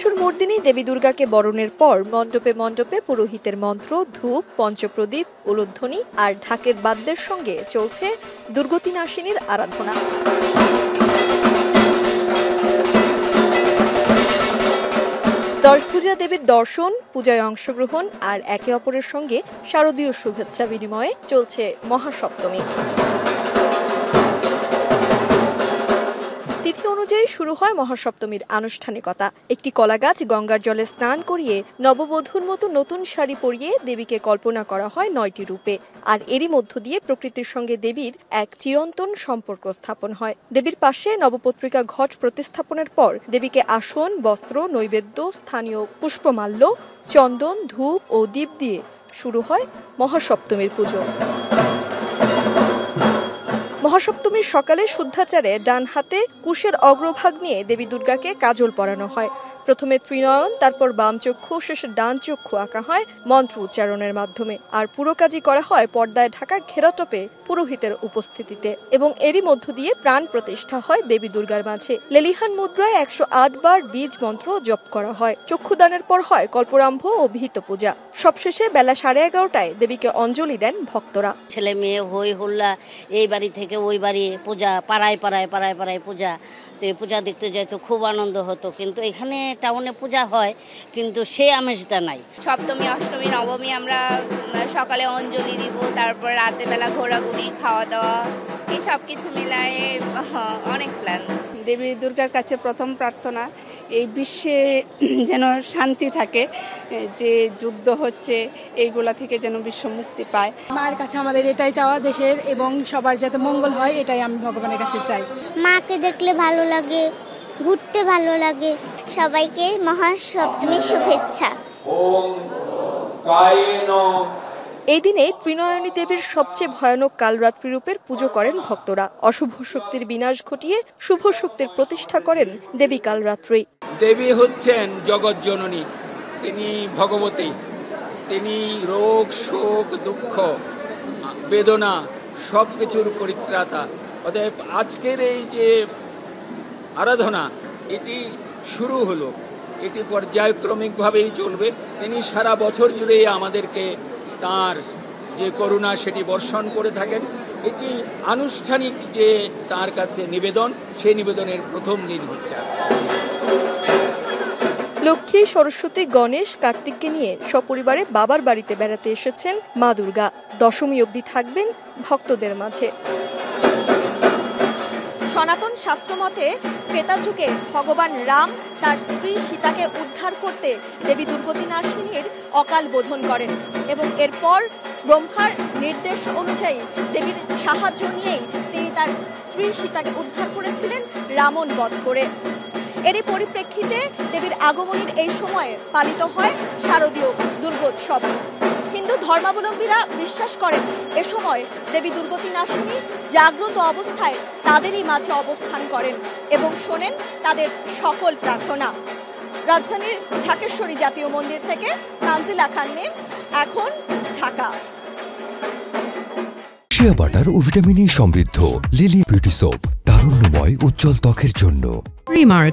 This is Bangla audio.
মহাশ্বশুরমর্দিনী দেবী দুর্গাকে বরণের পর মণ্ডপে মণ্ডপে পুরোহিতের মন্ত্র, ধূপ, পঞ্চপ্রদীপ, উলুধ্বনি আর ঢাকের বাদ্যের সঙ্গে চলছে দুর্গতিনাশিনীর আরাধনা। দশভুজা দেবীর দর্শন, পূজায় অংশগ্রহণ আর একে অপরের সঙ্গে শারদীয় শুভেচ্ছা বিনিময়ে চলছে মহাসপ্তমী। তিথি অনুযায়ী শুরু হয় মহাসপ্তমীর আনুষ্ঠানিকতা। একটি কলাগাছ গঙ্গার জলে স্নান করিয়ে নববধূর মতো নতুন শাড়ি পরিয়ে দেবীকে কল্পনা করা হয় ৯টি রূপে। আর এরই মধ্য দিয়ে প্রকৃতির সঙ্গে দেবীর এক চিরন্তন সম্পর্ক স্থাপন হয়। দেবীর পাশে নবপত্রিকা ঘট প্রতিস্থাপনের পর দেবীকে আসন, বস্ত্র, নৈবেদ্য, স্থানীয় পুষ্পমাল্য, চন্দন, ধূপ ও দীপ দিয়ে শুরু হয় মহাসপ্তমীর পুজো। মহাসপ্তমীর সকালে শুদ্ধাচারে ডান হাতে কুশের অগ্রভাগ নিয়ে দেবী দুর্গাকে কাজল পরানো হয়। প্রথমে ত্রিনয়ন, তারপর বাম চক্ষু, শেষে ডান চক্ষু আঁকা হয় মন্ত্র উচ্চারণের মাধ্যমে। আর পুরো কাজই করা হয় পর্দায় ঢাকা ঘেরাটোপে পুরোহিতের উপস্থিতিতে। এবং এরই মধ্য দিয়ে প্রাণ প্রতিষ্ঠা হয় দেবী দুর্গার মাঝে। লেলিহান মুদ্রায় ১০৮ বার বীজ মন্ত্র জপ করা হয়। চক্ষুদানের পর হয় কল্পরাম্ভ ও ভিত পূজা। সবশেষে বেলা 11:30টায় দেবীকে অঞ্জলি দেন ভক্তরা। ছেলে মেয়ে হই হুল্লা, এই বাড়ি থেকে ওই বাড়ি পূজা, পাড়ায় পাড়ায় পাড়ায় পাড়ায় পূজা। তো এই পূজা দেখতে যাইতো, খুব আনন্দ হতো। কিন্তু এখানে টাউনে পূজা হয়, কিন্তু সেই আমেজটা নাই। সপ্তমী, অষ্টমী, নবমী আমরা সকালে অঞ্জলি দিব, তারপর রাতের বেলা ঘোরাঘুরি, খাওয়া দাওয়া, এই সব কিছু মিলায়ে অনেক প্ল্যান। দেবী দুর্গার কাছে প্রথম প্রার্থনা এই বিশ্বে যেন শান্তি থাকে, যে যুদ্ধ হচ্ছে এইগুলা থেকে যেন বিশ্ব মুক্তি পায়। মায়ের কাছে আমাদের এটাই চাওয়া, দেশের এবং সবার যাতে মঙ্গল হয়, এটাই আমি ভগবানের কাছে চাই। মাকে দেখলে ভালো লাগে, ঘুরতে ভালো লাগে। সবাইকে মহাসপ্তমীর শুভেচ্ছা। এই দিনে ত্রিনয়নী দেবীর সবচেয়ে ভয়ানক কালরাত্রি রূপের পুজো করেন ভক্তরা। অশুভ শক্তির বিনাশ ঘটিয়ে শুভ শক্তির প্রতিষ্ঠা করেন দেবী কালরাত্রি। দেবী হচ্ছেন জগৎ জননী, তিনি ভগবতী, তিনি রোগ, শোক, দুঃখ, বেদনা সবকিছুর পরিত্রাতা। অতএব আজকের এই যে আরাধনা, এটি শুরু হলো, এটি পর্যায়ক্রমিকভাবেই চলবে। তিনি সারা বছর জুড়ে আমাদেরকে তার যে করুণা সেটি বর্ষণ করে থাকেন। এটি আনুষ্ঠানিক যে তার কাছে নিবেদন, সেই নিবেদনের প্রথম দিন হচ্ছে। লক্ষ্মী, সরস্বতী, গণেশ, কার্তিককে নিয়ে সপরিবারে বাবার বাড়িতে বেড়াতে এসেছেন মা দুর্গা। দশমী অবধি থাকবেন ভক্তদের মাঝে। সনাতন শাস্ত্রমতে ত্রেতা যুগে ভগবান রাম তার স্ত্রী সীতাকে উদ্ধার করতে দেবী দুর্গতিনাশিনীর অকাল বোধন করেন এবং এরপর ব্রহ্মার নির্দেশ অনুযায়ী দেবীর সাহায্য নিয়েই তিনি তার স্ত্রী সীতাকে উদ্ধার করেছিলেন রাবণ বধ করে। এরই পরিপ্রেক্ষিতে দেবীর আগমনের এই সময়ে পালিত হয় শারদীয় দুর্গোৎসব। হিন্দু ধর্মাবলম্বীরা বিশ্বাস করেন এ সময় দেবী দুর্গতিনাশিনী জাগ্রত অবস্থায় তাদেরই মাঝে অবস্থান করেন এবং শোনেন তাদের সকল প্রার্থনা। রাজধানীর ঢাকেশ্বরী জাতীয় মন্দির থেকে তানজিলা খান মিম, এখন ঢাকা। শিয়া বাটার ও ভিটামিন ই সমৃদ্ধ লিলি বিউটি সোপ, তারুণ্যময় উজ্জ্বল ত্বকের জন্য। রিমার্ক